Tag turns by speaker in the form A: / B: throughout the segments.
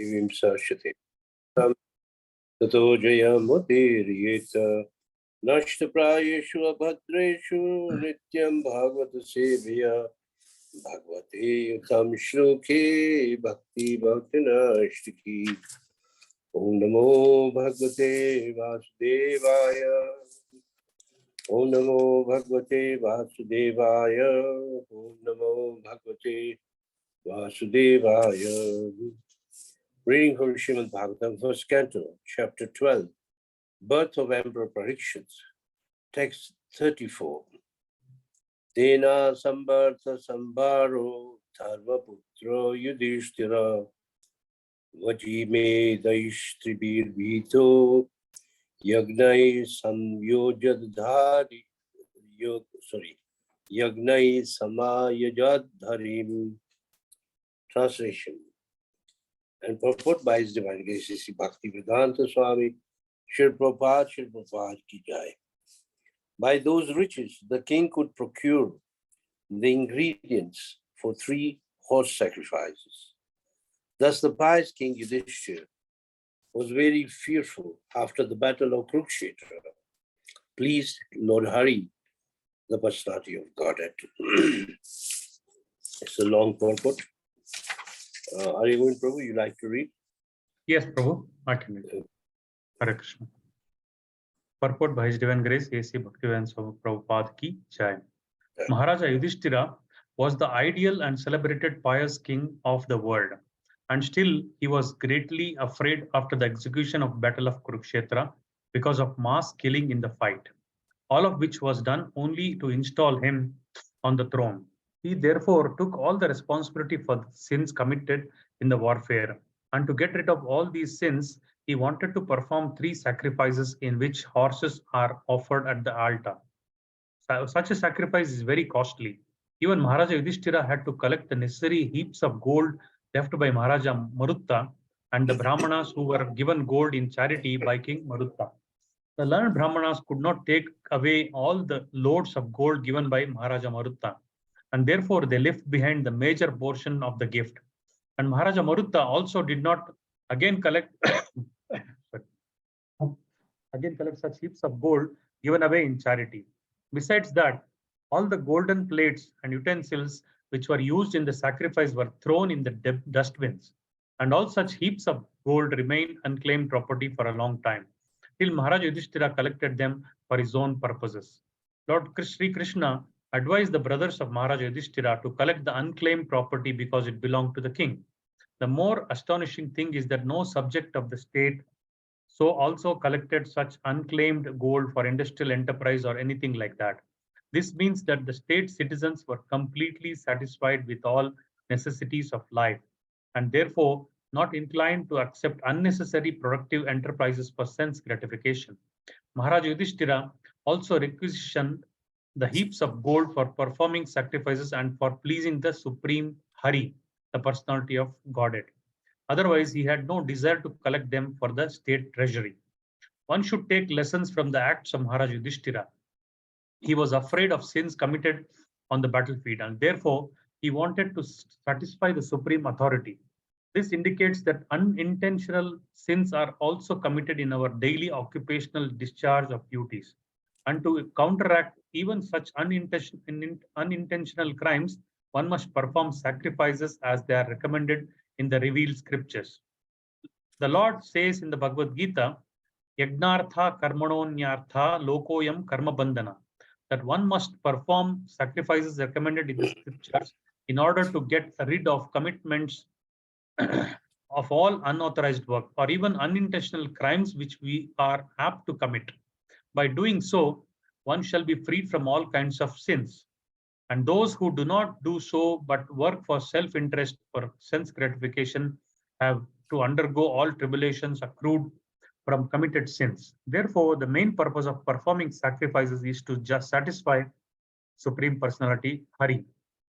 A: vimsashate. Tato jayamudiriyet nashtaprayeshu abhadreshu nityam bhagavata sevya bhagavate yutam shloke bhakti bhaktinashtaki. Om namo bhagavate vasudevaya. Om namo bhagavate vasudevaya. Om namo bhagavate vasudevaya. Reading from Srimad Bhagavatam, first canto, chapter 12, Birth of Emperor Parikshit, text 34. Tena sambartha sambaro dharmaputro yudhishthira vajime daishtribir vito yagnai samyojadhari yagnai samayajadharim. Translation and purport by His Divine Grace Sri Bhaktivedanta Swami Srila Prabhupada ki jai. By those riches, the king could procure the ingredients for 3 horse sacrifices. Thus, the pious King Yudhishthira was very fearful after the battle of Kurukshetra. Please, Lord Hari, the personality of Godhead. It's a long purport. Are you going, Prabhu? You like to read?
B: Yes, Prabhu. I can read. Hare Krishna. Purport by His Divine Grace, A.C. Bhaktivedanta Swami Prabhupada ki jai. Maharaja Yudhishthira was the ideal and celebrated pious king of the world, and still he was greatly afraid after the execution of Battle of Kurukshetra because of mass killing in the fight, all of which was done only to install him on the throne. He therefore took all the responsibility for the sins committed in the warfare, and to get rid of all these sins, he wanted to perform 3 sacrifices in which horses are offered at the altar. Such a sacrifice is very costly. Even Maharaja Yudhishthira had to collect the necessary heaps of gold left by Maharaja Marutta and the Brahmanas who were given gold in charity by King Marutta. The learned Brahmanas could not take away all the loads of gold given by Maharaja Marutta, and therefore they left behind the major portion of the gift. And Maharaja Marutta also did not again collect such heaps of gold given away in charity. Besides that, all the golden plates and utensils which were used in the sacrifice were thrown in the dustbins, and all such heaps of gold remained unclaimed property for a long time, till Maharaja Yudhishthira collected them for his own purposes. Lord Sri Krishna advised the brothers of Maharaja Yudhishthira to collect the unclaimed property because it belonged to the king. The more astonishing thing is that no subject of the state so also collected such unclaimed gold for industrial enterprise or anything like that. This means that the state citizens were completely satisfied with all necessities of life, and therefore not inclined to accept unnecessary productive enterprises for sense gratification. Maharaja Yudhishthira also requisitioned the heaps of gold for performing sacrifices and for pleasing the Supreme Hari, the personality of Godhead. Otherwise, he had no desire to collect them for the state treasury. One should take lessons from the acts of Maharaja Yudhishthira. He was afraid of sins committed on the battlefield, and therefore he wanted to satisfy the supreme authority. This indicates that unintentional sins are also committed in our daily occupational discharge of duties. And to counteract even such unintentional crimes, one must perform sacrifices as they are recommended in the revealed scriptures. The Lord says in the Bhagavad Gita, Yagnartha karmanonyartha lokoyam karma bandhana, that one must perform sacrifices recommended in the scriptures in order to get rid of commitments of all unauthorized work or even unintentional crimes which we are apt to commit. By doing so, one shall be freed from all kinds of sins. And those who do not do so but work for self-interest or sense gratification have to undergo all tribulations accrued from committed sins. Therefore, the main purpose of performing sacrifices is to just satisfy Supreme Personality Hari.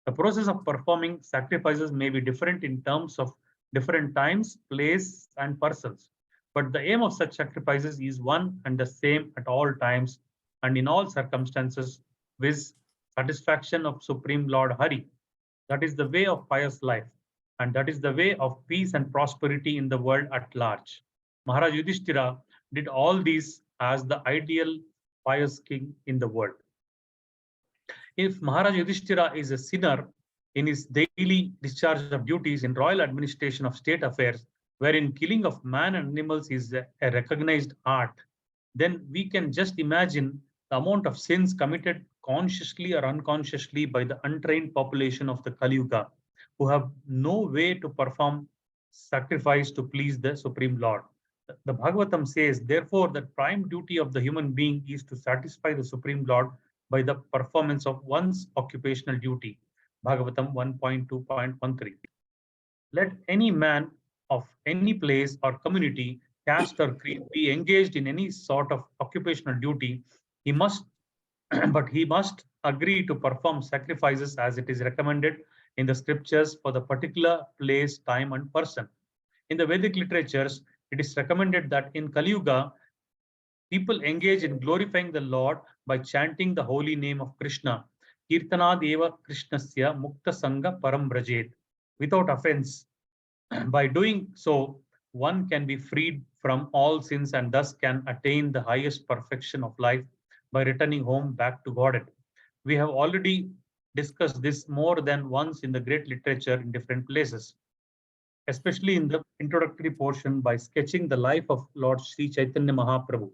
B: The process of performing sacrifices may be different in terms of different times, place, and persons. But the aim of such sacrifices is one and the same at all times and in all circumstances, with satisfaction of Supreme Lord Hari. That is the way of pious life. and that is the way of peace and prosperity in the world at large. Maharaj Yudhishthira did all these as the ideal pious king in the world. If Maharaj Yudhishthira is a sinner in his daily discharge of duties in royal administration of state affairs, wherein killing of man and animals is a recognized art, then we can just imagine the amount of sins committed consciously or unconsciously by the untrained population of the Kali Yuga, who have no way to perform sacrifice to please the Supreme Lord. The Bhagavatam says, therefore, the prime duty of the human being is to satisfy the Supreme Lord by the performance of one's occupational duty. Bhagavatam 1.2.13. Let any man of any place or community, caste or creed be engaged in any sort of occupational duty, he must, but he must agree to perform sacrifices as it is recommended in the scriptures for the particular place, time, and person. In the Vedic literatures, it is recommended that in Kali Yuga, people engage in glorifying the Lord by chanting the holy name of Krishna. Kirtanadeva Krishnasya Mukta Sangha Param Brajet. Without offense, by doing so, one can be freed from all sins and thus can attain the highest perfection of life by returning home back to Godhead. We have already discussed this more than once in the great literature in different places, especially in the introductory portion by sketching the life of Lord Sri Chaitanya Mahaprabhu.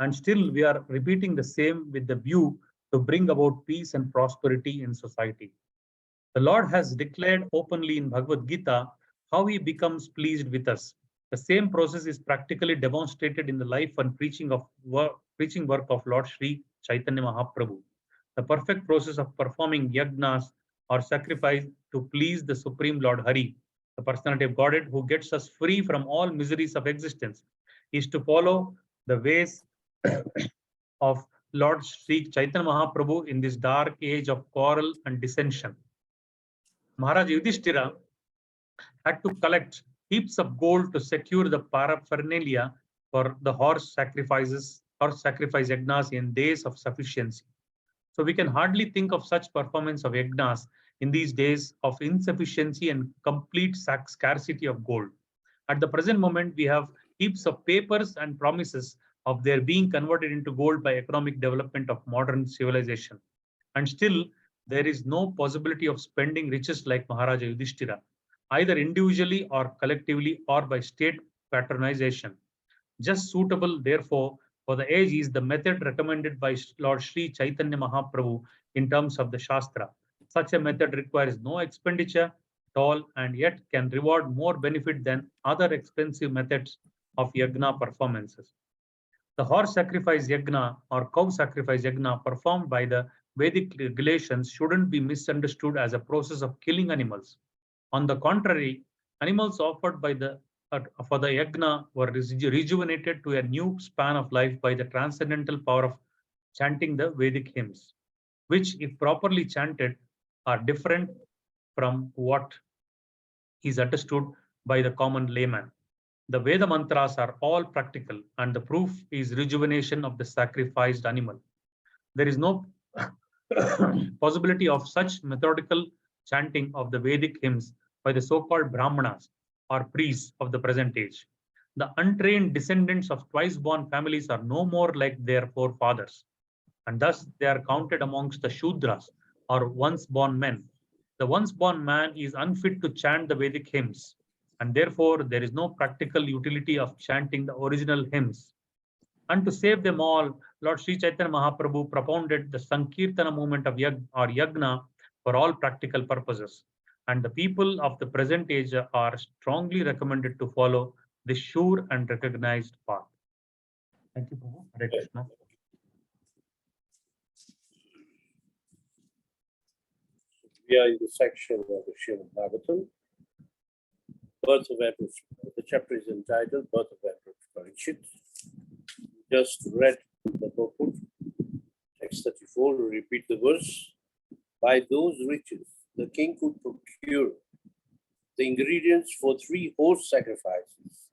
B: And still, we are repeating the same with the view to bring about peace and prosperity in society. The Lord has declared openly in Bhagavad Gita how he becomes pleased with us. The same process is practically demonstrated in the life and preaching work of Lord Sri Chaitanya Mahaprabhu. The perfect process of performing yagnas or sacrifice to please the Supreme Lord Hari, the personality of Godhead who gets us free from all miseries of existence, is to follow the ways of Lord Sri Chaitanya Mahaprabhu in this dark age of quarrel and dissension. Maharaj Yudhishthira had to collect heaps of gold to secure the paraphernalia for the horse sacrifices or sacrifice yagnas in days of sufficiency. So we can hardly think of such performance of yagnas in these days of insufficiency and complete scarcity of gold. At the present moment, we have heaps of papers and promises of their being converted into gold by economic development of modern civilization. And still, there is no possibility of spending riches like Maharaja Yudhishthira, either individually or collectively or by state patronization. Just suitable, therefore, for the age is the method recommended by Lord Sri Chaitanya Mahaprabhu in terms of the Shastra. Such a method requires no expenditure at all and yet can reward more benefit than other expensive methods of yagna performances. The horse sacrifice yagna or cow sacrifice yagna performed by the Vedic regulations shouldn't be misunderstood as a process of killing animals. On the contrary, animals offered by for the yagna were rejuvenated to a new span of life by the transcendental power of chanting the Vedic hymns, which, if properly chanted, are different from what is understood by the common layman. The Veda mantras are all practical, and the proof is rejuvenation of the sacrificed animal. There is no possibility of such methodical chanting of the Vedic hymns by the so-called Brahmanas or priests of the present age. The untrained descendants of twice-born families are no more like their forefathers, and thus they are counted amongst the Shudras or once-born men. The once-born man is unfit to chant the Vedic hymns, and therefore there is no practical utility of chanting the original hymns. And to save them all, Lord Sri Chaitanya Mahaprabhu propounded the Sankirtana movement of Yagna for all practical purposes. And the people of the present age are strongly recommended to follow this sure and recognized path. Thank you, Prabhu. Hare Krishna.
A: We are in the section of the Srimad Bhagavatam. Birth of Emperor. The chapter is entitled Birth of Emperor Parikshit. Just read the purport, text 34, repeat the verse. By those riches, the king could procure the ingredients for 3 horse sacrifices.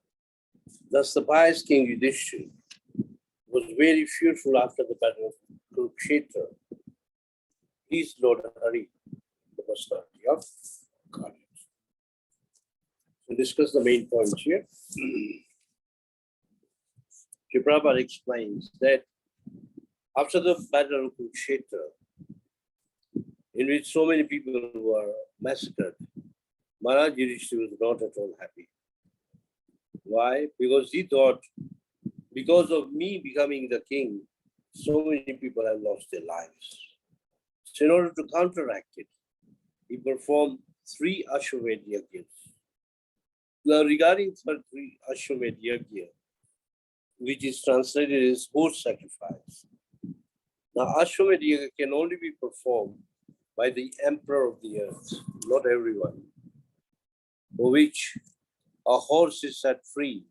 A: Thus, the pious king Yudhishthira was very fearful after the battle of Kurukshetra. Please, Lord Hari, the personality of God. discuss the main points here. Prabhupada explains that after the Battle of Kurukshetra, in which so many people were massacred, Maharaj Yudhishthira was not at all happy. Why? Because he thought, because of me becoming the king, so many people have lost their lives. So in order to counteract it, he performed 3 Ashwamedh Yajnas. Now regarding 3 Ashwamedh Yajna, which is translated as horse sacrifice. Now Ashwamedh Yajna can only be performed by the emperor of the earth, not everyone, for which a horse is set free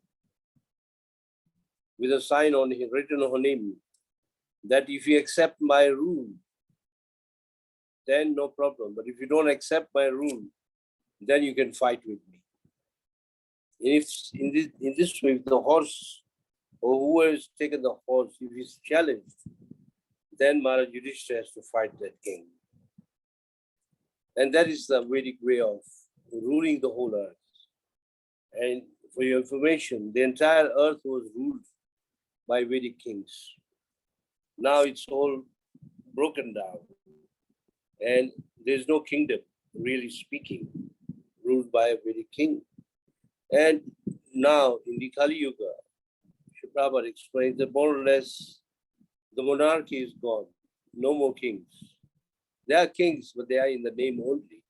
A: with a sign on him, written on him, that if you accept my rule, then no problem. But if you don't accept my rule, then you can fight with me. And if in this way, if the horse or whoever has taken the horse, if he's challenged, then Maharaj Yudhishthira has to fight that king. And that is the Vedic way of ruling the whole earth. And for your information, the entire earth was ruled by Vedic kings. Now it's all broken down. And there's no kingdom, really speaking, ruled by a Vedic king. And now in the Kali Yuga, Prabhupada explains that more or less the monarchy is gone. No more kings. There are kings, but they are in the name only.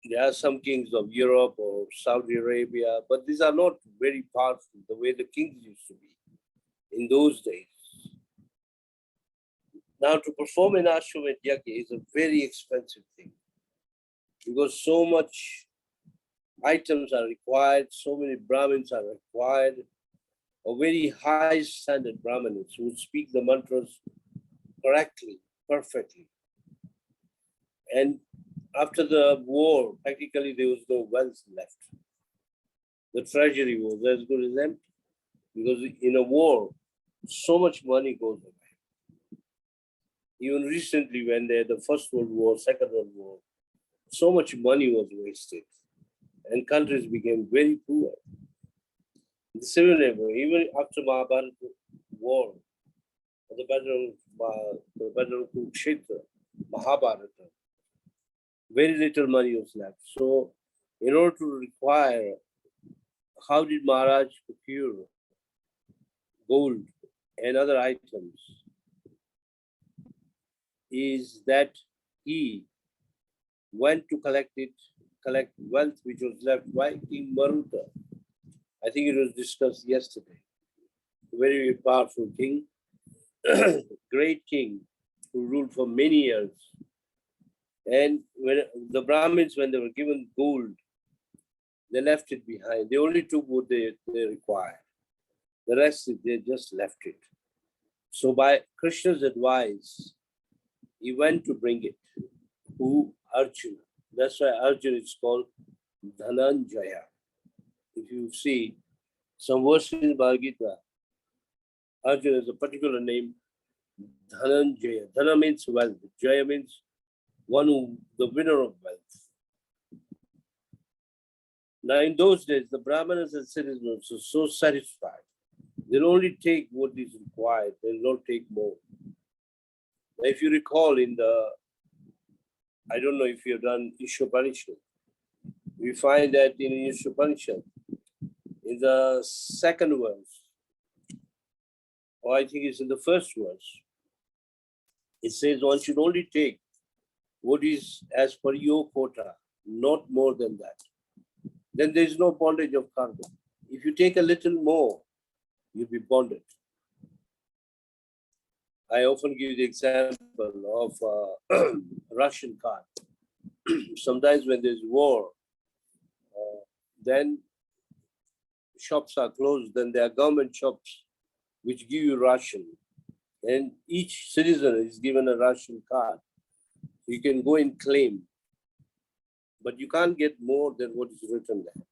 A: There are some kings of Europe or Saudi Arabia, but these are not very powerful the way the kings used to be in those days. Now to perform an Ashwamedh Yajna is a very expensive thing because so much items are required, so many Brahmins are required, a very high standard Brahmins who speak the mantras correctly, perfectly. And after the war, practically there was no wealth left. The treasury was as good as empty because in a war, so much money goes away. Even recently when they had the First World War, Second World War, so much money was wasted and countries became very poor. The same way, even after Mahabharata war, the Battle of Kurukshetra, Mahabharata, very little money was left. So in order to require, how did Maharaj procure gold and other items? Is that he went to collect wealth which was left by King Maruta. I think it was discussed yesterday. A very powerful king, great king who ruled for many years. And when the Brahmins, when they were given gold, they left it behind. They only took what they required. The rest, they just left it. So by Krishna's advice, he went to bring it to Arjuna. That's why Arjuna is called Dhananjaya. If you see some verses in Bhagavad Gita, Arjuna is a particular name, Dhananjaya. Dhana means wealth. Jaya means one who, the winner of wealth. Now in those days, the Brahmanas and citizens were so satisfied. They'll only take what is required. They'll not take more. Now, if you recall in the, I don't know if you've done Ishopanishad, we find that in Ishopanishad, in the second verse, or I think it's in the first verse, it says one should only take what is as per your quota, not more than that. Then there is no bondage of karma. If you take a little more, you'll be bonded. I often give the example of a Russian card. Sometimes when there's war, then shops are closed, then there are government shops which give you ration. And each citizen is given a ration card. You can go and claim, but you can't get more than what is written there.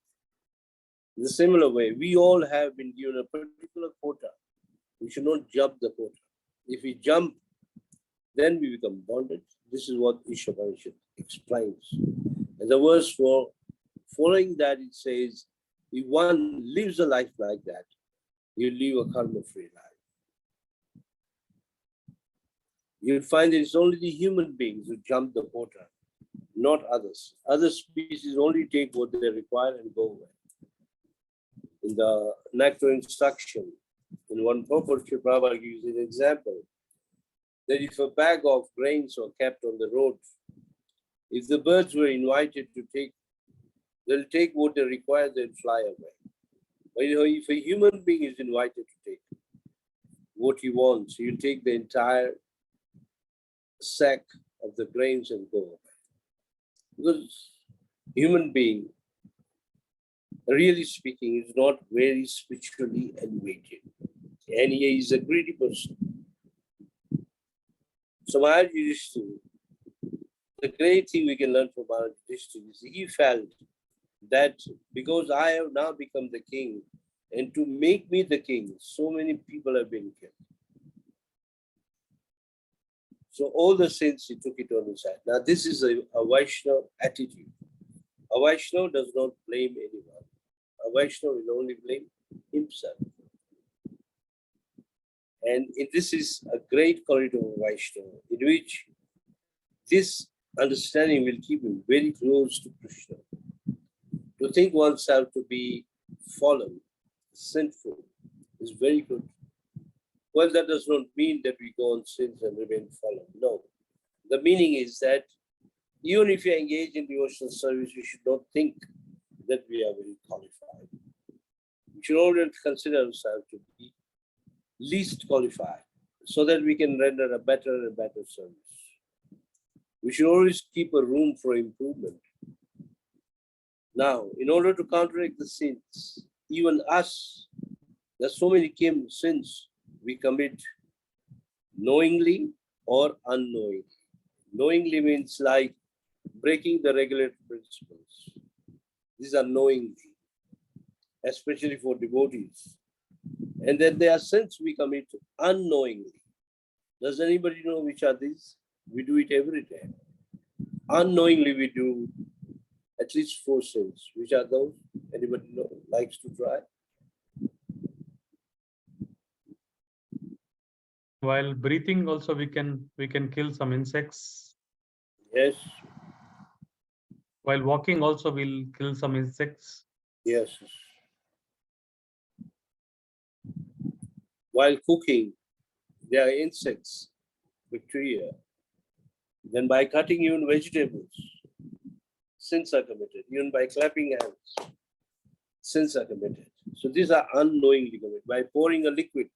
A: In a similar way, we all have been given a particular quota. We should not jump the quota. If we jump, then we become bonded. This is what Ishopanishad explains. And the verse for following that, it says, if one lives a life like that, you live a karma-free life. You'll find that it's only the human beings who jump the quota, not others. Other species only take what they require and go away. In the nectar instruction, in one purport, Prabhupada gives an example that if a bag of grains were kept on the road, if the birds were invited to take, they'll take what they require, they'll fly away. But if a human being is invited to take what he wants, he'll take the entire sack of the grains and go away. Because human being, really speaking, is not very spiritually elevated. And he is a greedy person. So Maharaj Yudhishthira, the great thing we can learn from Maharaj Yudhishthira is he felt that because I have now become the king, and to make me the king, so many people have been killed. So all the sins, he took it on his head. Now this is a Vaishnava attitude. A Vaishnava does not blame anyone. A Vaishnava will only blame himself. And this is a great corridor of Vaishnava, in which this understanding will keep him very close to Krishna. To think oneself to be fallen, sinful, is very good. Well, that does not mean that we go on sins and remain fallen. No. The meaning is that even if you engage in devotional service, we should not think that we are very qualified. We should always consider ourselves to be least qualified so that we can render a better and better service. We should always keep a room for improvement. Now, in order to counteract the sins, even us, there's so many sins we commit knowingly or unknowingly. Knowingly means like breaking the regulatory principles. These are knowingly, especially for devotees. And then there are sins we commit unknowingly. Does anybody know which are these? We do it every day. Unknowingly we do at least 4 sins. Which are those? Anybody know? Likes to try?
B: While breathing also we can kill some insects.
A: Yes.
B: While walking also we'll kill some insects.
A: Yes. While cooking, there are insects, bacteria. Then by cutting even vegetables, sins are committed. Even by clapping hands, sins are committed. So these are unknowingly committed. By pouring a liquid,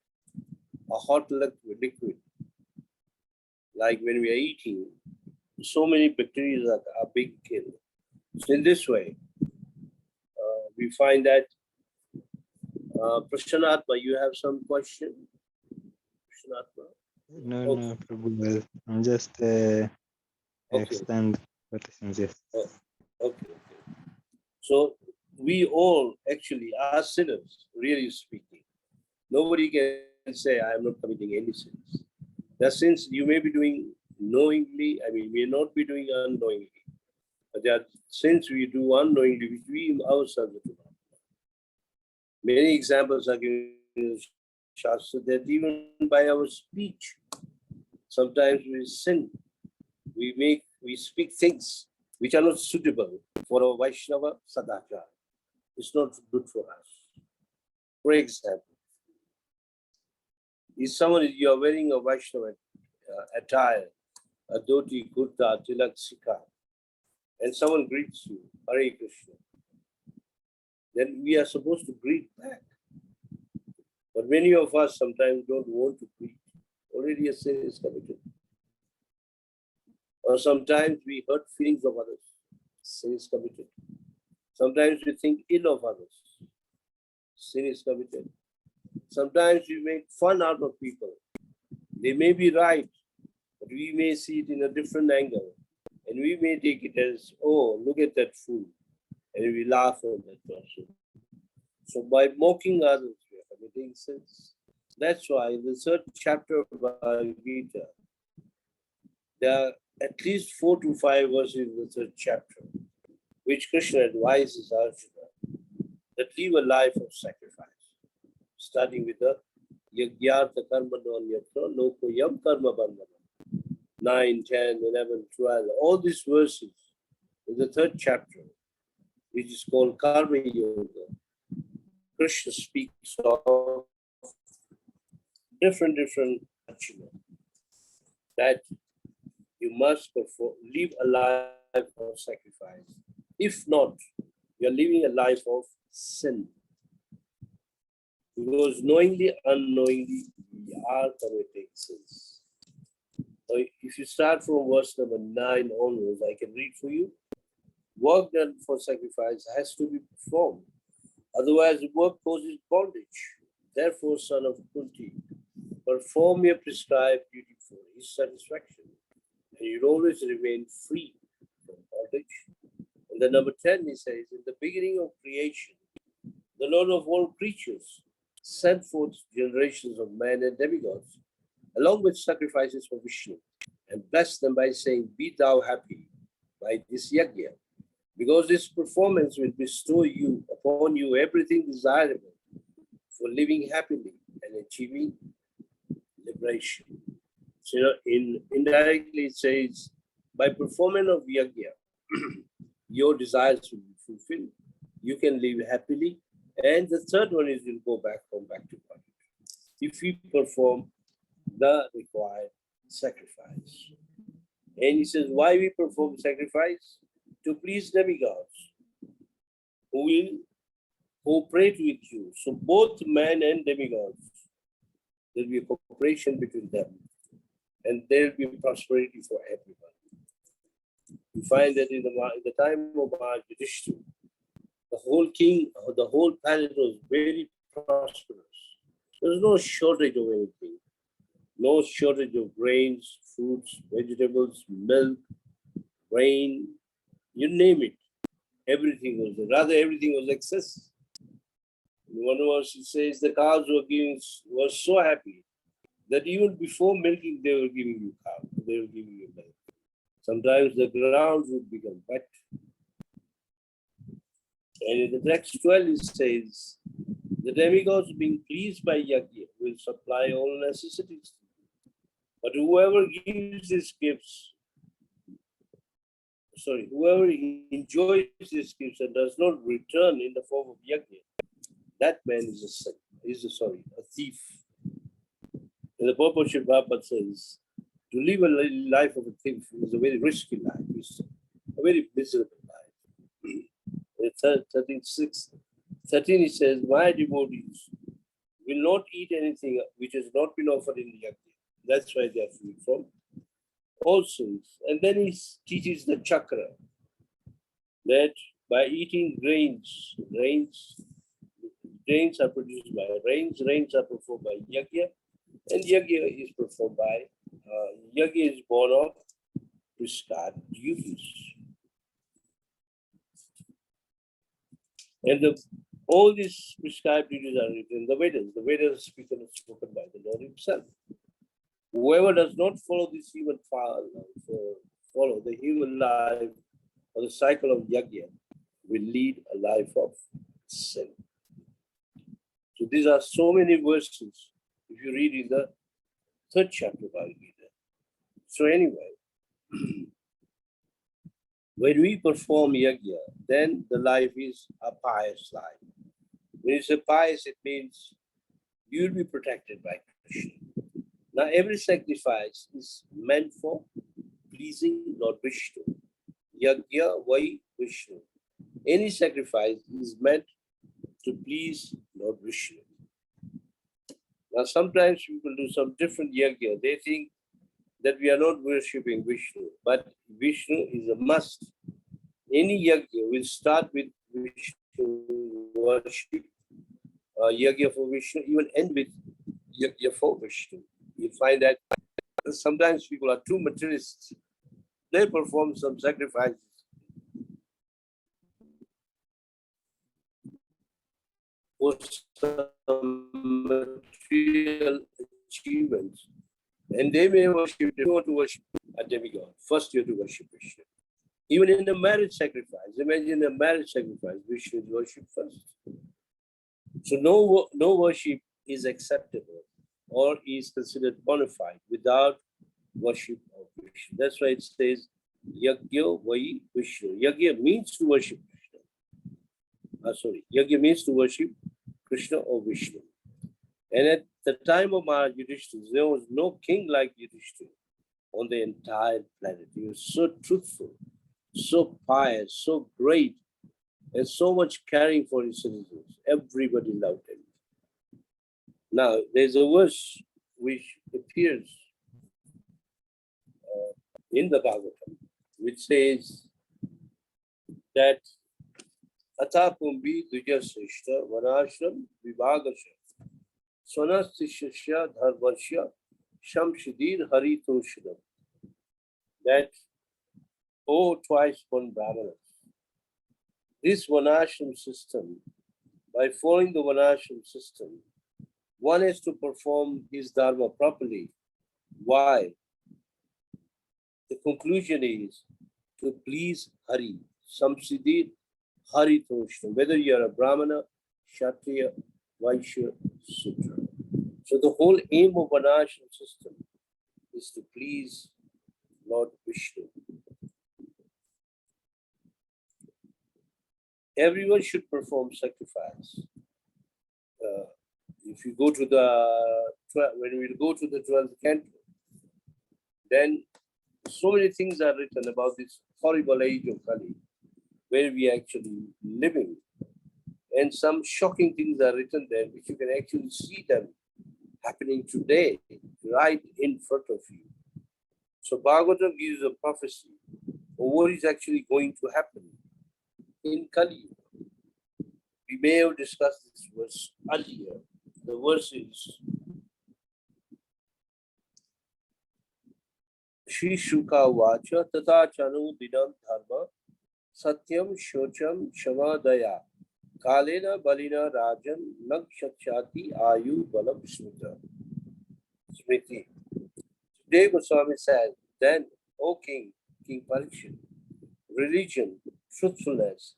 A: a hot liquid, like when we are eating, so many bacteria are being killed. So in this way, we find that Prashanatma, you have some question? Prashanatma?
C: No,
A: Okay.
C: no, Prabhu. I'm just extend what is in this.
A: Okay. So we all actually are sinners, really speaking. Nobody can say, I am not committing any sins. There are sins you may be doing knowingly, may not be doing unknowingly. But there are sins we do unknowingly, which we ourselves do not. Many examples are given in the Shastra that even by our speech, sometimes we sin. We speak things which are not suitable for our Vaishnava Sadachara. It's not good for us. For example, if you are wearing a Vaishnava attire, a dhoti, kurta, tilak, sikha, and someone greets you, Hare Krishna, then we are supposed to greet back. But many of us sometimes don't want to greet. Already a sin is committed. Or sometimes we hurt feelings of others. Sin is committed. Sometimes we think ill of others. Sin is committed. Sometimes we make fun out of people. They may be right, but we may see it in a different angle. And we may take it as, oh, look at that fool. And we laugh on that person. So by mocking others, we are committing sins. That's why in the 3rd chapter of Bhagavad Gita, there are at least 4 to 5 verses in the 3rd chapter, which Krishna advises Arjuna that live a life of sacrifice, starting with the Yagyartha Karma Nonyatra Loko Yam Karma Bandhana 9, 10, 11, 12. All these verses in the third chapter, which is called Karma Yoga. Krishna speaks of different achievements that you must perform, live a life of sacrifice. If not, you are living a life of sin. Because knowingly, unknowingly, we are committing sins. So if you start from verse number 9 onwards, I can read for you. Work done for sacrifice has to be performed. Otherwise, the work causes bondage. Therefore, son of Kunti, perform your prescribed duty for his satisfaction, and you'll always remain free from bondage. And then number 10, he says, in the beginning of creation, the Lord of all creatures sent forth generations of men and demigods, along with sacrifices for Vishnu, and blessed them by saying, be thou happy by this yajna, because this performance will bestow upon you everything desirable for living happily and achieving liberation. So, indirectly it says, by performance of yajna, your desires will be fulfilled. You can live happily. And the third one is you'll go back to God. If we perform the required sacrifice. And he says, why we perform sacrifice? To please demigods who will cooperate with you. So both men and demigods, there will be a cooperation between them, and there will be prosperity for everyone. You find that in the time of Maharaj Yudhishthira, the whole planet was very prosperous. There was no shortage of anything. No shortage of grains, fruits, vegetables, milk, rain, you name it. Everything was there. Rather, everything was excess. In one verse, it says the cows were so happy that even before milking, they were giving you cow. They were giving you milk. Sometimes the ground would become wet. And in the text 12, it says, the demigods being pleased by yajna will supply all necessities. But whoever gives these gifts, whoever enjoys these gifts and does not return in the form of yajna, that man is a thief. And the Purport Sri Prabhupada says, to live a life of a thief is a very risky life. It's a very miserable life. In 13, he says, my devotees will not eat anything which has not been offered in the yajna. That's why they are free from all sins. And then he teaches the chakra that by eating grains are produced by rains are performed by yajna, and yajna is performed by, yajna is born of prescribed duties. And all these prescribed duties are written in the Vedas. The Vedas are spoken by the Lord himself. Whoever does not follow this human follow the human life or the cycle of yajna will lead a life of sin. So these are so many verses if you read in the third chapter of Bhagavad Gita. So anyway, when we perform yajna, then the life is a pious life. When you say pious, it means you will be protected by Krishna. Now, every sacrifice is meant for pleasing Lord Vishnu. Yajna vai Vishnu. Any sacrifice is meant to please Lord Vishnu. Now, sometimes people do some different yajna. They think that we are not worshipping Vishnu, but Vishnu is a must. Any yajna will start with Vishnu worship, yajna for Vishnu, even end with yajna for Vishnu. You find that sometimes people are too materialists. They perform some sacrifices for some material achievements, and they may worship. They want to worship a demigod. First, you have to worship Vishnu. Even in a marriage sacrifice, imagine a marriage sacrifice, we should worship first. So no worship is acceptable or is considered bona fide without worship of Vishnu. That's why it says Yagya Vai Vishnu. Yagya means to worship Krishna. Yagya means to worship Krishna or Vishnu. And at the time of Maharaj Yudhishthira, there was no king like Yudhishthira on the entire planet. He was so truthful, so pious, so great, and so much caring for his citizens. Everybody loved him. Now, there's a verse which appears in the Bhagavatam, which says that Atha Kumbi Duja Srishta Vanashram Vibhagasha Swanastishya Dharvarsha Shamshidir Haritoshanam. That, oh, twice born Brahmanas, this Vanashram system, by following the Vanashram system, one has to perform his dharma properly. Why? The conclusion is to please Hari, Samsiddhi Hari Toshna, whether you are a Brahmana, Kshatriya, Vaishya, Sudra. So the whole aim of an ashram system is to please Lord Vishnu. Everyone should perform sacrifice. If you go to when we go to the 12th canto, then so many things are written about this horrible age of Kali, where we are actually living. And some shocking things are written there, which you can actually see them happening today, right in front of you. So Bhagavatam gives a prophecy of what is actually going to happen in Kali. We may have discussed this verse earlier. The verse is Shri Shuka Vacha Tata Chanu Dinam Dharma Satyam Shocham Shamadaya Kalena Balina Rajan Nakshachati Ayu Balam Smriti. Today Goswami says, then, O King, King Parikshit, religion, truthfulness,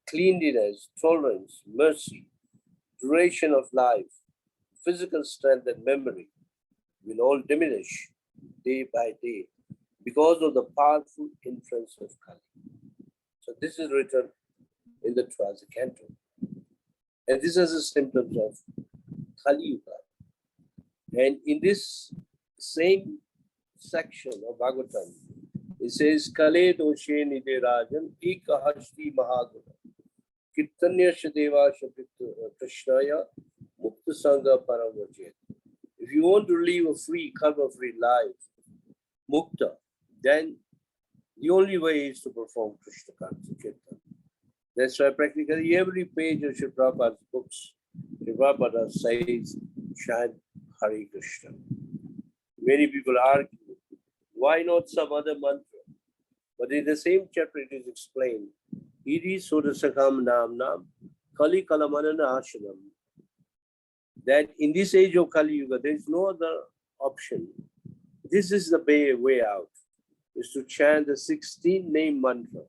A: cleanliness, tolerance, mercy, duration of life, physical strength and memory will all diminish day by day because of the powerful influence of Kali. So this is written in the 12th canto. And this is the symptoms of Kali Yuga. And in this same section of Bhagavatam, it says, Kale doshe nide rajan eka hashti mahaguna kirtanya shadeva krishnaya mukta sangha paramvajet. If you want to live a free, karma-free life, mukta, then the only way is to perform Krishna Kirtan. That's why practically every page of Sri Prabhupada's books, Sri Prabhupada says, chant Hare Krishna. Many people argue, why not some other mantra? But in the same chapter it is explained, Iri Sodasakam Nam Nam, Kali Kalamanana Ashanam. That in this age of Kali Yuga, there is no other option. This is the way out, is to chant the 16 name mantra.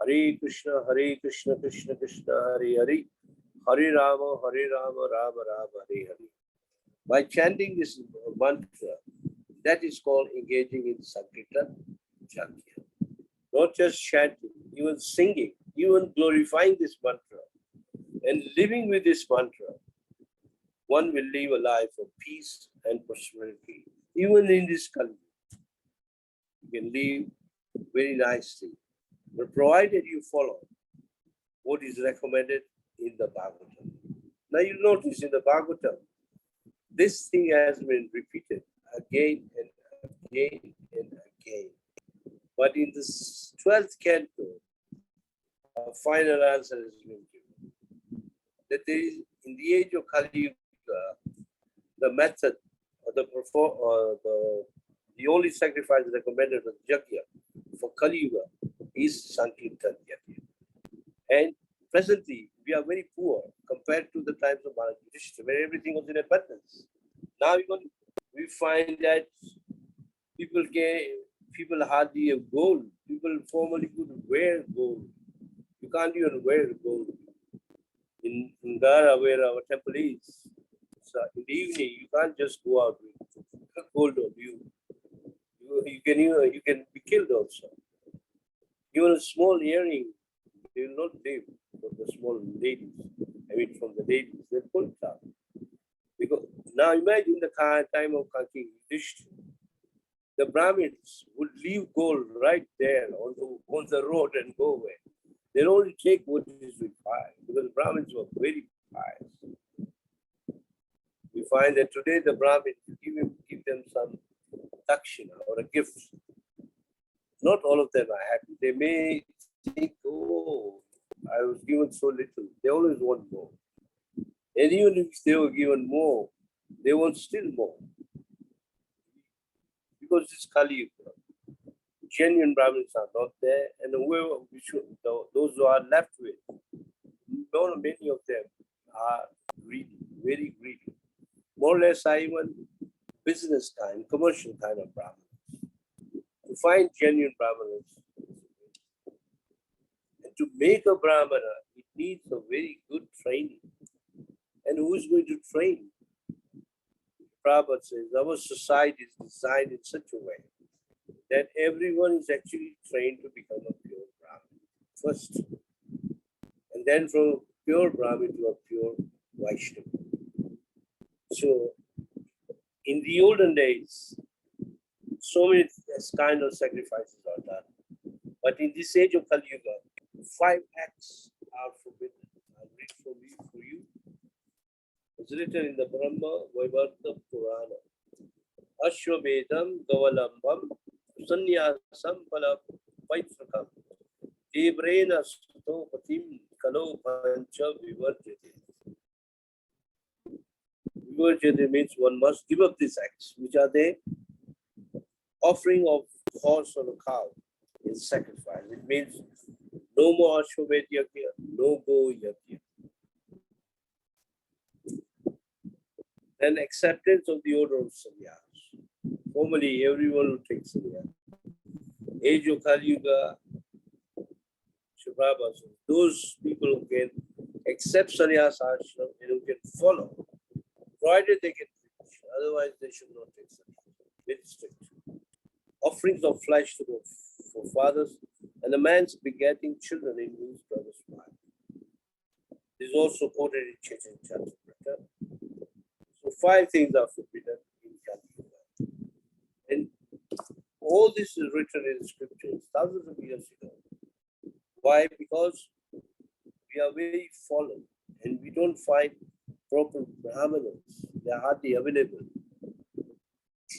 A: Hare Krishna, Krishna Krishna, Hare Hare, Hare Rama, Rama Rama, Hare Hare. By chanting this mantra, that is called engaging in Sankirtan Jagya. Not just chanting, even singing, even glorifying this mantra and living with this mantra, one will live a life of peace and prosperity. Even in this Kali, you can live very nicely. But provided you follow what is recommended in the Bhagavatam. Now you notice in the Bhagavatam, this thing has been repeated again and again and again. But in the 12th canto, a final answer has been given. That there is, in the age of Kali Yuga, the method or the only sacrifice recommended of Yajna for Kali Yuga is Sankirtan Yajna. And presently, we are very poor compared to the times of Maharaj Yudhishthira, where everything was in abundance. Now we find that people hardly have gold. People formerly could wear gold. You can't even wear gold. In Gara, where our temple is, so in the evening, you can't just go out with gold on you. You can be killed also. Even a small earring, they will not leave for the small ladies. I mean, from the ladies, they pull it out. Because now imagine the time of King Yudhishthira. The Brahmins would leave gold right there on the road and go away. They only take what is required because the Brahmins were very pious. We find that today the Brahmins give them some dakshina or a gift. Not all of them are happy. They may think, oh, I was given so little. They always want more. And even if they were given more, they want still more. Because it's Kali Yuga. Genuine Brahmins are not there, and whoever those who are left with, many of them are greedy, very greedy. More or less are even business kind, commercial kind of Brahmins. To find genuine Brahmanas, and to make a Brahmana, it needs a very good training. And who is going to train? Prabhupada says our society is designed in such a way that everyone is actually trained to become a pure Brahmin first. And then from pure Brahmin to a pure Vaishnava. So in the olden days, so many kind of sacrifices are done. But in this age of Kali Yuga, 5 acts are forbidden. I'll read for you. It's written in the Brahma Vaivarta Purana. Ashwamedam Gavalambam Sanyasam Pala Paitrakam Devrena Suto Patim Kalo Pancha Vivarjate. Vivarjate means one must give up these acts, which are they? Offering of horse or a cow in sacrifice. It means no more Ashwamedha Yajna, no go Yajna. Then acceptance of the order of sannyas. Formally, everyone will take sannyas. Age of Kali Yuga, Prabhupada says, those people who can accept sannyas ashram and who can follow, provided they can preach, otherwise they should not take sannyas. Very strict. Offerings of flesh to the forefathers, and a man's begetting children in his brother's wife. This is also quoted in Chaitanya Charitamrita. So 5 things are forbidden in Kali Yuga. And all this is written in scriptures thousands of years ago. Why? Because we are very fallen and we don't find proper Brahmanas. They are hardly available.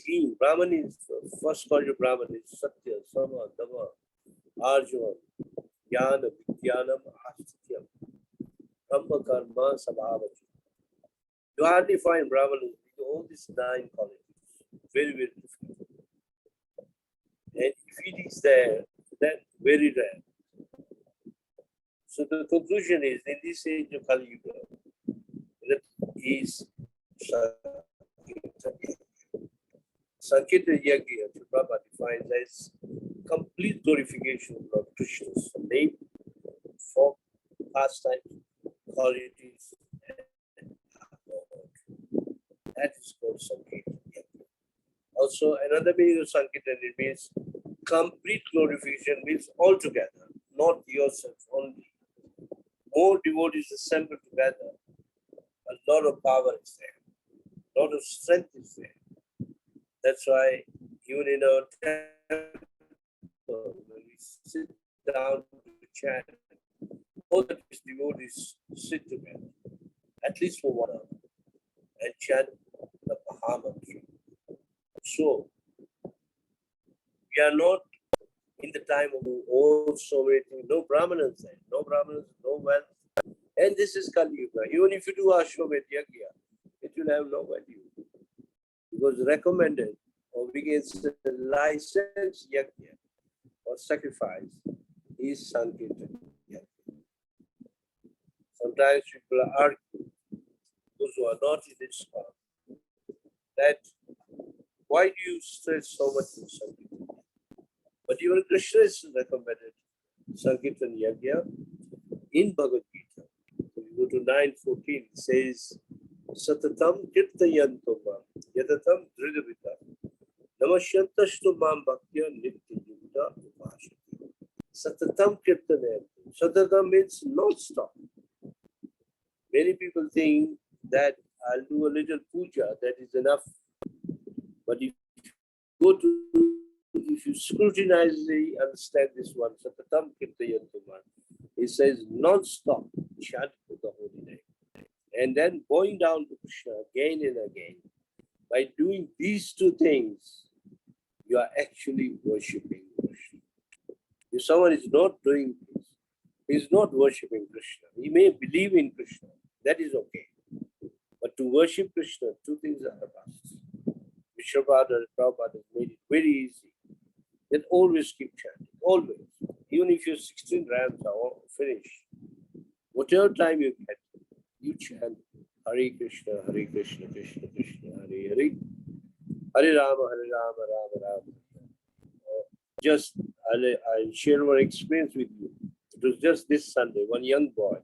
A: Clean. Brahman is, first called Brahman is Satya, Sama, Dhamma, Arjuna, Jnana, Vijnanam, Astityam, Brahma, Karma, Sabhavati. You hardly find Brahmanas with all these 9 qualities. Very, very difficult. And if it is there, then very rare. So the conclusion is, in this age of Kali Yuga, that is Sankirtan Yajna, Prabhupada defines as complete glorification of Lord Krishna's name, form, pastime, qualities, and Lord. That is called Sankirtan Yajna. Also, another meaning of Sankirtan, it means complete glorification, means altogether, not yourself only. More devotees assembled together, a lot of power is there, a lot of strength is there. That's why even in our temple, when we sit down to chant, all the devotees sit together, at least for 1 hour, and chant the Mahamantra. So, we are not in the time of all so many things, no Brahmanas there, no Brahmanas, no wealth. And this is Kali Yuga. Even if you do Ashwamedha Yajna, it will have no value. Because recommended, or we can say licensed Yajna or sacrifice is Sankirtan Yajna. Sometimes people argue, those who are not in this path, that why do you stress so much in Sankirtan? But even Krishna is recommended Sankirtan Yajna in Bhagavad Gita. If you go to 9:14, it says, Satatam Kirtayanto Mam, Yadatam Dridavita, Namasyantastu Mam Bhaktya Nitya Yukta Upashati. Satatam Kirtayanto. Satatam means non-stop. Many people think that I'll do a little puja, that is enough. But if you scrutinizely understand this one, Satatam Kirtayanto Mam, it says non-stop chant for the holy name. And then going down to Krishna again and again. By doing these two things, you are actually worshipping Krishna. If someone is not doing this, he is not worshipping Krishna. He may believe in Krishna, that is okay. But to worship Krishna, two things are must. Prabhupada has made it very easy. Then always keep chanting, always. Even if your 16 rounds are all finished, whatever time you get, you chant Hare Krishna, Krishna Krishna, Hare Hare, Hare Rama, Rama Rama. Just I'll share one experience with you. It was just this Sunday, one young boy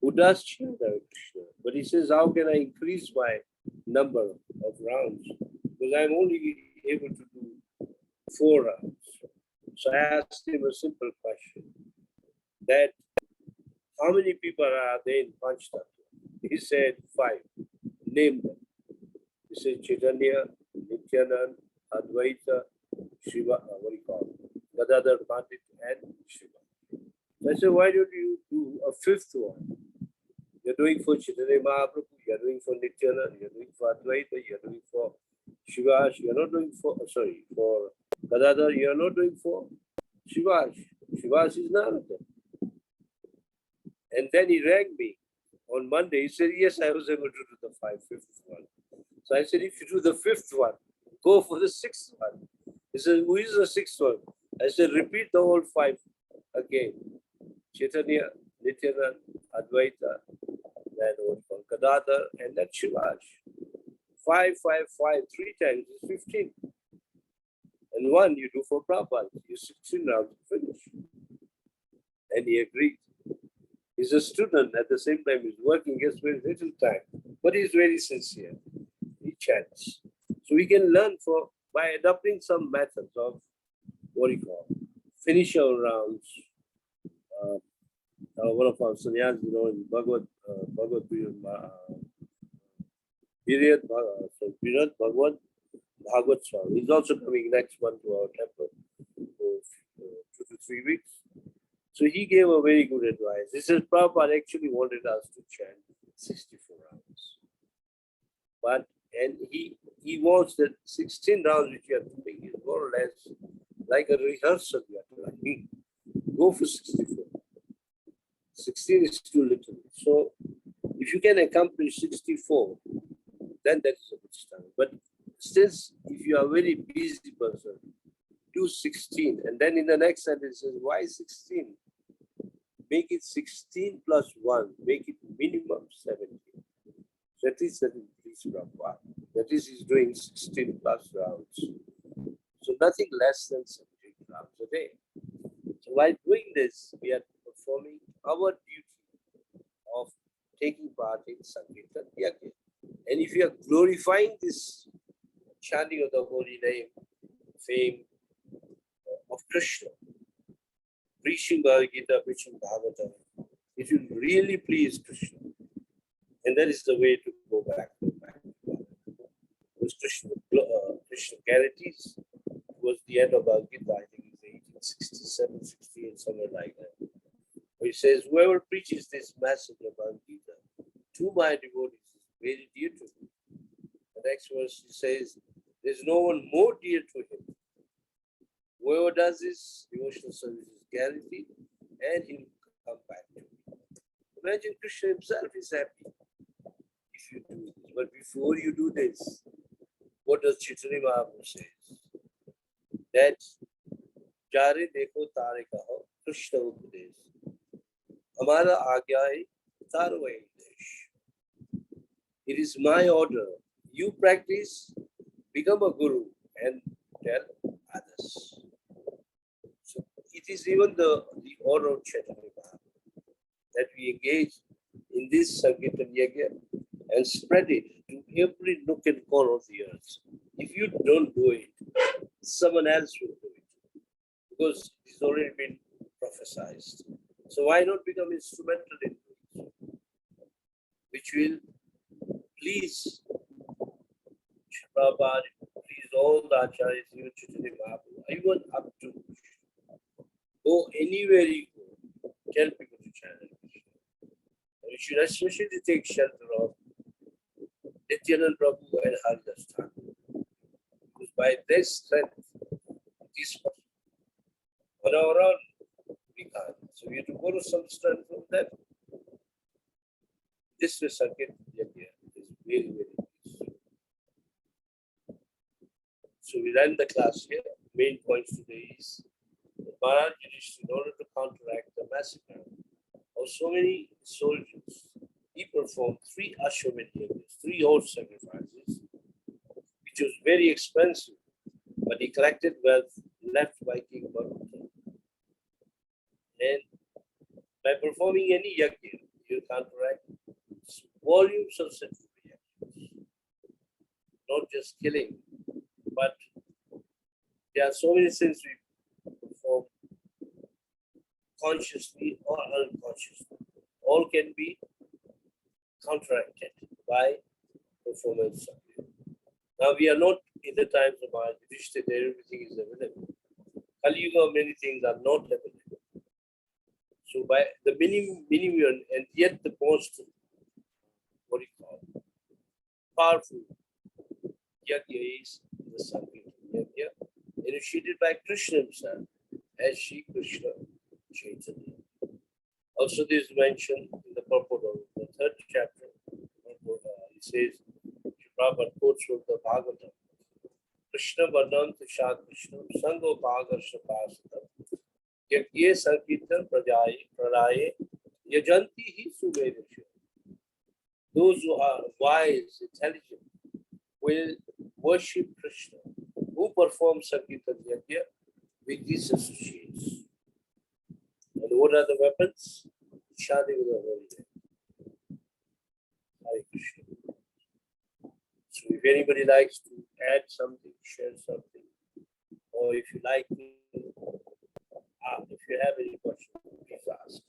A: who does chant Hare Krishna, but he says, how can I increase my number of rounds? Because I'm only able to do 4 rounds. So I asked him a simple question, that how many people are there in Panchtattva? He said 5. Name them. He said Chaitanya, Nityanand, Advaita, Shiva, what do you call it? Gadadhar Pandit and Shiva. So I said, why don't you do a 5th one? You're doing for Chaitanya Mahaprabhu, you're doing for Nityanand, you're doing for Advaita, you're doing for Shiva, you're not doing for, for Gadadhar, you're not doing for Shiva. Shiva is Narada. And then he rang me on Monday. He said, yes, I was able to do the 5th one. So I said, if you do the 5th one, go for the 6th one. He said, who is the 6th one? I said, repeat the whole 5 again. Chaitanya, Nityanand, Advaita, then Gadadhar, and then Shiva. 5, 5, 5, 3 times is 15. And 1 you do for Prabhupada. You 16 rounds to finish. And he agreed. He's a student, at the same time he's working, gets very little time, but he's very sincere. He chants. So we can learn by adopting some methods of finish our rounds. One of our sannyas, in Bhagavad Bhagavad Bhagavad Swami. He's also coming next month to our temple for 2 to 3 weeks. So he gave a very good advice. He says, Prabhupada actually wanted us to chant 64 rounds. And he wants that 16 rounds which you are doing is more or less like a rehearsal you are doing. Go for 64. 16 is too little. So if you can accomplish 64, then that is a good start. But since if you are a very busy person, do 16. And then in the next sentence says, why 16? Make it 16 plus 1. Make it minimum 17. So at least that is Prabhupada. That is, he's doing 16 plus rounds. So nothing less than 17 rounds a day. So while doing this, we are performing our duty of taking part in Sankirtan Yajna. And if you are glorifying this chanting of the holy name, fame of Krishna, preaching Bhagavad Gita, preaching Bhagavatam, it will really please Krishna. And that is the way to go back. Because Krishna guarantees towards the end of Bhagavad Gita, I think it's 1867, 68, somewhere like that. Where he says, whoever preaches this message of Bhagavad Gita to my devotees is very dear to me. The next verse he says, there's no one more dear to him. Whoever does this, devotional service is guaranteed, and he will come back to me. Imagine Krishna himself is happy if you do this. But before you do this, what does Chaitanya Mahaprabhu say? That Jare dekho tare kaho Krishna upadesh. Hamara agya hai taro desh. It is my order. You practice, become a guru, and tell others. it is even the order of Chaitanya Mahaprabhu that we engage in this Sankirtan Yajna and spread it to every nook and corner of the earth. If you don't do it, someone else will do it because it's already been prophesied. So why not become instrumental in it, which will please Prabhupada, please all the acharyas, even Chaitanya Mahaprabhu, even up to go anywhere you go, tell people to chant. You should especially take shelter of Nityanand Prabhu and Haridas Thakur. Because by their strength, it is possible. On our own, we can't. So we have to borrow some strength from them. This way, Sankirtan Yajna is very, very useful. So we ran the class here. Main points today is that Maharaj Yudhishthira, in order to counteract the massacre of so many soldiers, he performed 3 Ashwamedh yajnas, 3 horse sacrifices, which was very expensive, but he collected wealth left by King Bharata. And by performing any yajna, you counteract volumes of sinful reactions. Not just killing, but there are so many sins we perform consciously or unconsciously. All can be counteracted by performance of it. Now we are not in the times of our Yudhishthira, everything is available. Kali Yuga, many things are not available. So by the minimum and yet the most, what do you call it, powerful yajna is the Sankirtan Yajna, initiated by Krishna himself as Shri Krishna Chaitanya. Also, this is mentioned in the purport of the 3rd chapter. It says, Prabhupada quotes from the Bhagavatam, Krishna Varnam Tisha Krishna Sango Bhagarsha Pasatam Yakye Sankirtan Pradaye Yajanti Hi Suvedasha. Those who are wise, intelligent, will worship Krishna, who perform Sankirtan Yajna with these associates. And what are the weapons? Chanting the holy name. Hare Krishna. So if anybody likes to add something, share something, or if you like to, if you have any questions, please ask.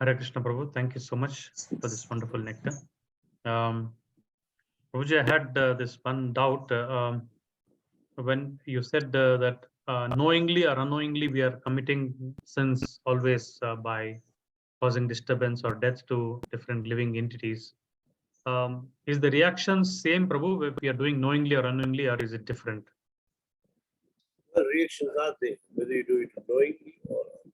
B: Hare Krishna Prabhu, thank you so much for this wonderful nectar. Prabhuji, I had this one doubt when you said that knowingly or unknowingly we are committing sins always by causing disturbance or death to different living entities. Is the reaction same, Prabhu, if we are doing knowingly or unknowingly, or is it different?
A: The reactions are there, whether you do it knowingly or not.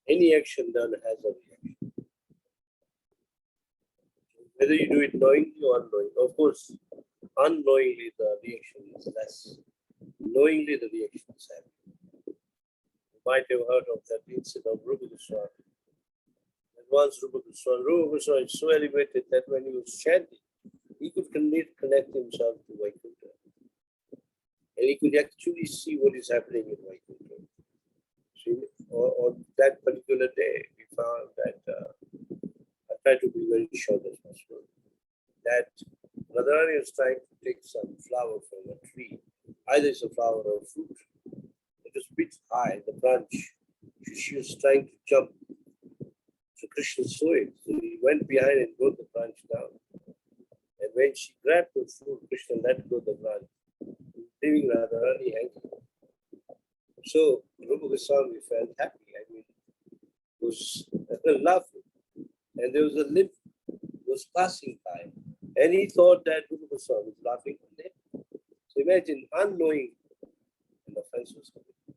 A: Any action done has a reaction. Whether you do it knowingly or unknowingly. Of course, unknowingly the reaction is less. Knowingly the reaction is heavy. You might have heard of that incident of Rupa Goswami. And once Rupa Goswami is so elevated that when he was chanting, he could connect himself to Vaikuntha. And he could actually see what is happening in Vaikuntha. So on that particular day, we found that, I try to be very short as possible, that Radharani was trying to take some flower from a tree. Either it's a flower or a fruit. It was a bit high, the branch. She was trying to jump. So Krishna saw it. So he went behind and brought the branch down. And when she grabbed the fruit, Krishna let go the branch, leaving Radharani hanging. So Rupa Goswami felt happy. I mean, was laughing. And there was a nymph was passing by. And he thought that Rupa Goswami was laughing at him. So imagine, unknowing an offense was committed.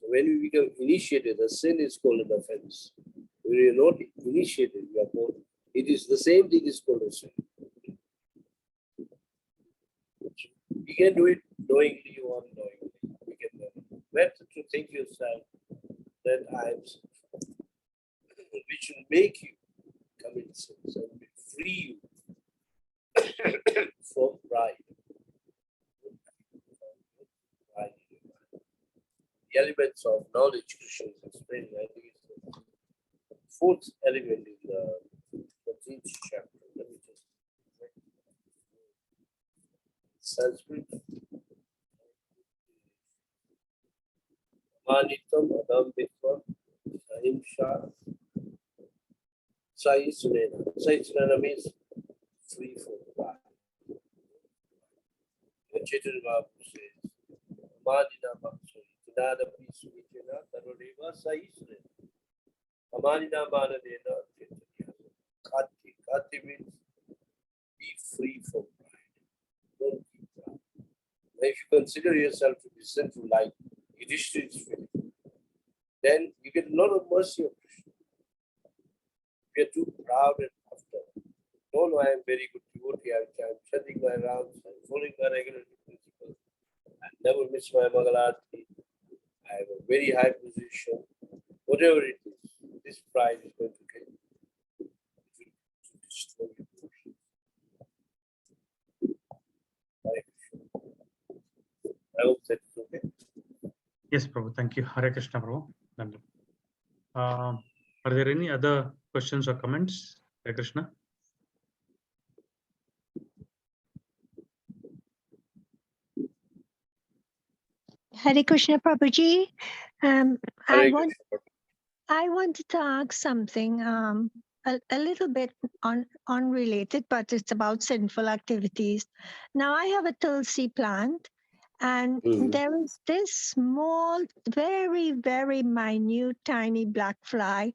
A: So when we become initiated, a sin is called an offense. When we are not initiated, we are called, it is the same thing is called a sin. We can do it knowingly or unknowingly. We can better to think yourself that I am sinful, which will make you commit sins and will free you from pride. elements of knowledge Krishna is explaining. I think it's the fourth element in the 13th chapter. Let me just Sanskrit. Manitam Adambitva Ahimsa Saisnena. Saisnena means free from pride. Chaitanya Mahaprabhu says, Amanina Bhaksari, Tinada Pisumijana, Taruneva Saisnena. Amanina Manadena, Kati. Kati means be free from pride. Don't keep pride. If you consider yourself to be sinful like Yudhishthira is feeling, then you get a lot of mercy of Krishna. If you are too proud and puffed up, no, I am very good devotee, I'm chanting my rounds, I'm following my regular principles, I never miss my Mangalarti, I have a very high position, whatever it is, this pride is going to get you. It will destroy your devotion. Hare Krishna. I hope that is okay.
B: Yes, Prabhu. Thank you. Hare Krishna, Prabhu. Are there any other questions or comments? Hare Krishna.
D: Hare Krishna, Prabhuji.
A: Hare
D: I
A: Krishna.
D: wanted to ask something a little bit unrelated, but it's about sinful activities. Now, I have a tulsi plant, and there is this small, very, very minute, tiny black fly.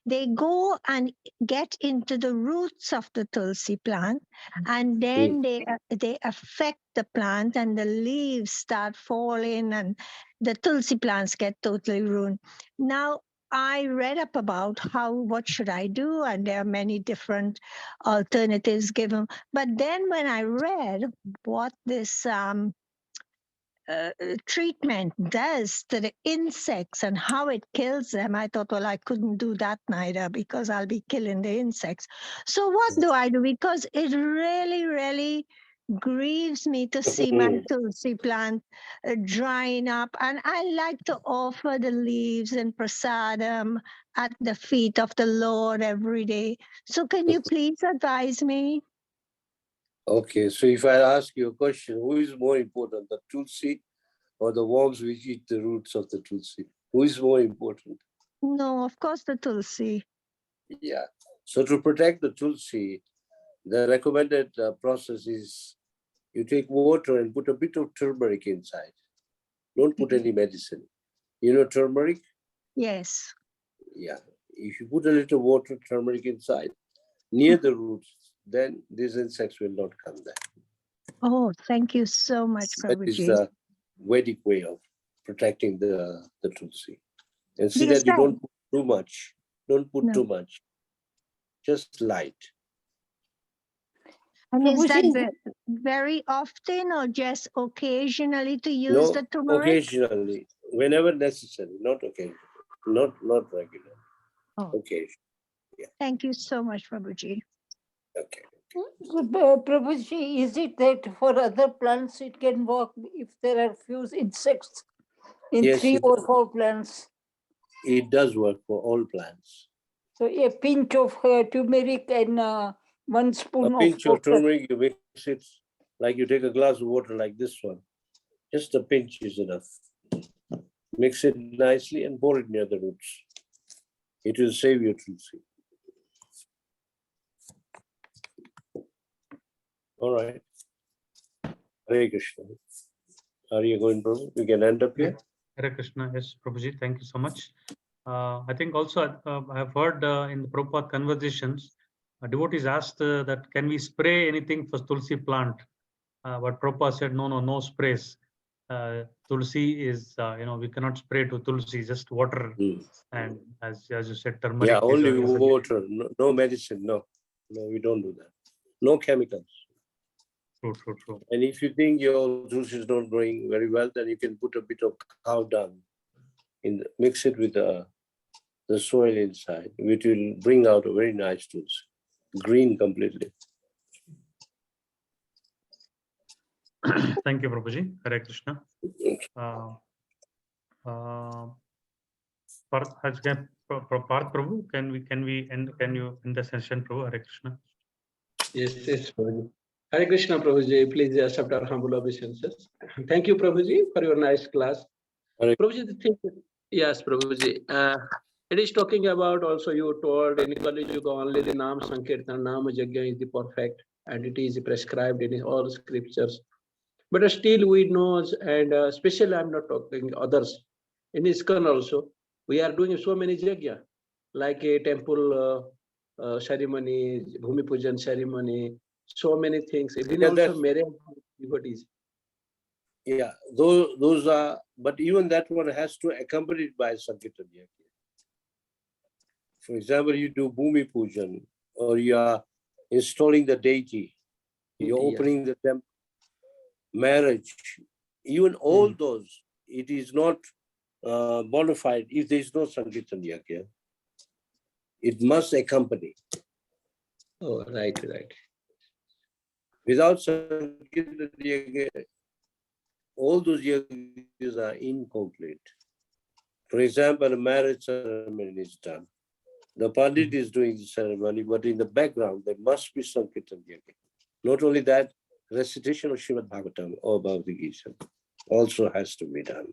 D: They go and get into the roots of the tulsi plant, and then they affect the plant, and the leaves start falling, and the tulsi plants get totally ruined. Now, I read up about what should I do, and there are many different alternatives given. But then when I read what this treatment does to the insects and how it kills them, I thought, well, I couldn't do that neither because I'll be killing the insects. So what do I do? Because it really, really grieves me to see my tulsi plant drying up, and I like to offer the leaves and prasadam at the feet of the Lord every day. So can you please advise me?
A: Okay, so if I ask you a question, who is more important, the tulsi or the worms which eat the roots of the tulsi? Who is more important?
D: No, of course the tulsi.
A: Yeah. So to protect the tulsi, the recommended process is you take water and put a bit of turmeric inside. Don't put any medicine. You know turmeric?
D: Yes.
A: Yeah. If you put a little water, turmeric inside, near the roots, then these insects will not come there.
D: Oh, thank you so much,
A: That is
D: Prabhuji.
A: the Vedic way of protecting the tulsi. And see
D: Because
A: that you don't put too much. Don't put
D: No.
A: too much. Just light.
D: And is that
E: Prabhuji,
D: very often or just occasionally to use the turmeric?
A: Occasionally, whenever necessary, not occasionally, not regular.
D: Oh.
A: Occasion.
D: Thank you so much, Prabhuji.
A: Okay.
E: Prabhuji, is it that for other plants it can work if there are few insects in
A: Yes,
E: 3 or 4 plants?
A: It does work for all plants.
E: So a pinch of turmeric and 1 spoon
A: A pinch of
E: water.
A: turmeric, you mix it like you take a glass of water like this one. Just a pinch is enough. Mix it nicely and pour it near the roots. It will save your tulsi. All right. Hare Krishna. Are you going, Prabhu? We can end up here.
B: Hare Krishna. Yes, Prabhuji. Thank you so much. I think also I have heard in the Prabhupada conversations, devotees asked that can we spray anything for tulsi plant? But Prabhupada said no sprays. Tulsi is we cannot spray to tulsi, just water, and as you said, turmeric.
A: Yeah, only water, no medicine. No, we don't do that. No chemicals.
B: True.
A: And if you think your tulsi is not growing very well, then you can put a bit of cow dung mix it with the soil inside, which will bring out a very nice tulsi, green completely.
B: Thank you, Prabhuji. Hare Krishna. Parth Prabhu, can you end the session, Prabhu? Hare Krishna.
F: Yes, Prabhuji. Hare Krishna, Prabhuji. Please accept our humble obeisances. Thank you, Prabhuji, for your nice class.
A: Hare-
F: Prabhuji, the thing, yes, Prabhuji. It is talking about also you told in Kali Yuga only the Nam Sankirtan, Nam Yajna is the perfect and it is prescribed in all scriptures. But still we know, and especially I'm not talking others, in ISKCON also, we are doing so many yajna, like a temple ceremony, Bhumi Pujan ceremony, so many things. Even
A: Yeah,
F: also
A: that's-
F: marriage devotees.
A: Yeah, those are, but even that one has to accompany it by Sankirtan Yajna. For example, you do Bhumi Pujan, or you are installing the deity, you're
F: Yeah.
A: opening the temple, marriage, even all those, it is not bona fide if there is no Sankirtan Yajna. It must accompany.
F: Oh, right.
A: Without Sankirtan Yajna, all those yajnas are incomplete. For example, a marriage ceremony is done. The Pandit is doing the ceremony, but in the background, there must be Sankirtan Yajna. Not only that, recitation of Srimad Bhagavatam or Bhagavad Gita also has to be done.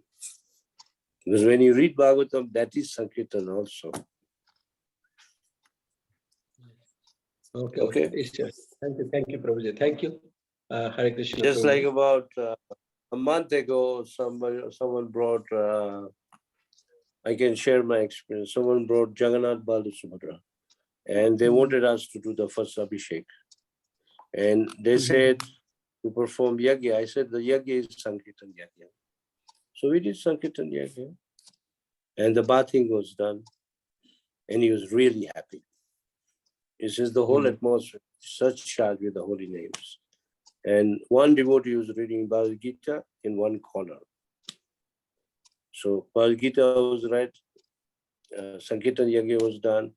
A: Because when you read Bhagavatam, that is Sankirtan also.
F: Okay. Yes, sir. Thank you, Prabhuji. Thank you. Hare Krishna.
A: Just
F: Prabhuji.
A: like about a month ago, someone brought, I can share my experience. Someone brought Jagannath Baldev Subhadra, and they wanted us to do the first Abhishek. And they said to perform Yajna. I said the Yajna is Sankirtan Yajna. So we did Sankirtan Yajna. And the bathing was done. And he was really happy. He says the whole atmosphere is such charged with the holy names. And one devotee was reading Bhagavad Gita in one corner. So Bhagavad Gita was read, Sankirtan Yajna was done,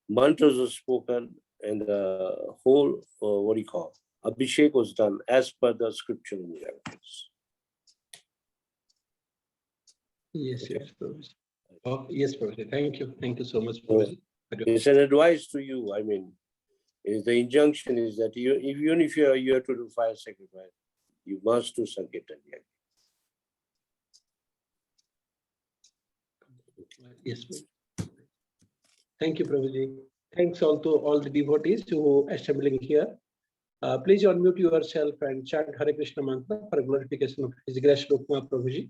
A: mantras were spoken, and the whole, Abhishek was done as per the scriptural miracles.
F: Yes, Prabhuji. Oh, yes, Prabhuji. Thank you so much,
A: So,
F: Prabhuji.
A: it's an advice to you. I mean, the injunction is that even if you have to do fire sacrifice, you must do Sankirtan Yajna.
F: Yes, Prabhuji. Thank you, Prabhuji. Thanks all to all the devotees who are assembling here. Please unmute yourself and chant Hare Krishna mantra for glorification of His Grace Rukma Prabhuji.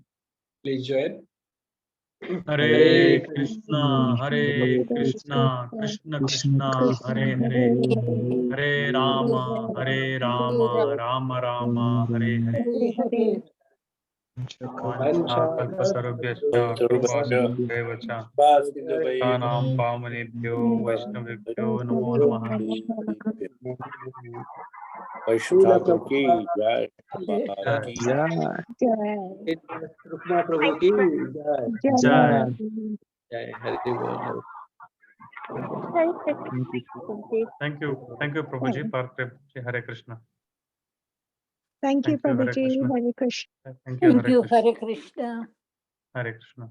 F: Please join.
B: Hare Krishna, Krishna Krishna, Hare Hare, Hare Rama, Rama Rama, Hare Hare. Vanchakalpasarubhyascha kripasindhubhyo cha Tanam pamanebhyo Vaishnavibhyo namo namaha.
A: Vaishnava ki jai. Prabhupada ki
C: Yeah.
F: Rukma Prabhu ki jai.
B: Jai.
F: Jai. Hare Bol.
B: Thank you, Prabhuji, Hare Krishna.
D: Thank you,
B: Thank you, Hare
D: Prabhuji.
B: Krishna.
D: Hare Krishna.
B: Thank you,
E: Thank
B: Hare
E: you,
B: Krishna.
E: Hare Krishna.
B: Hare Krishna.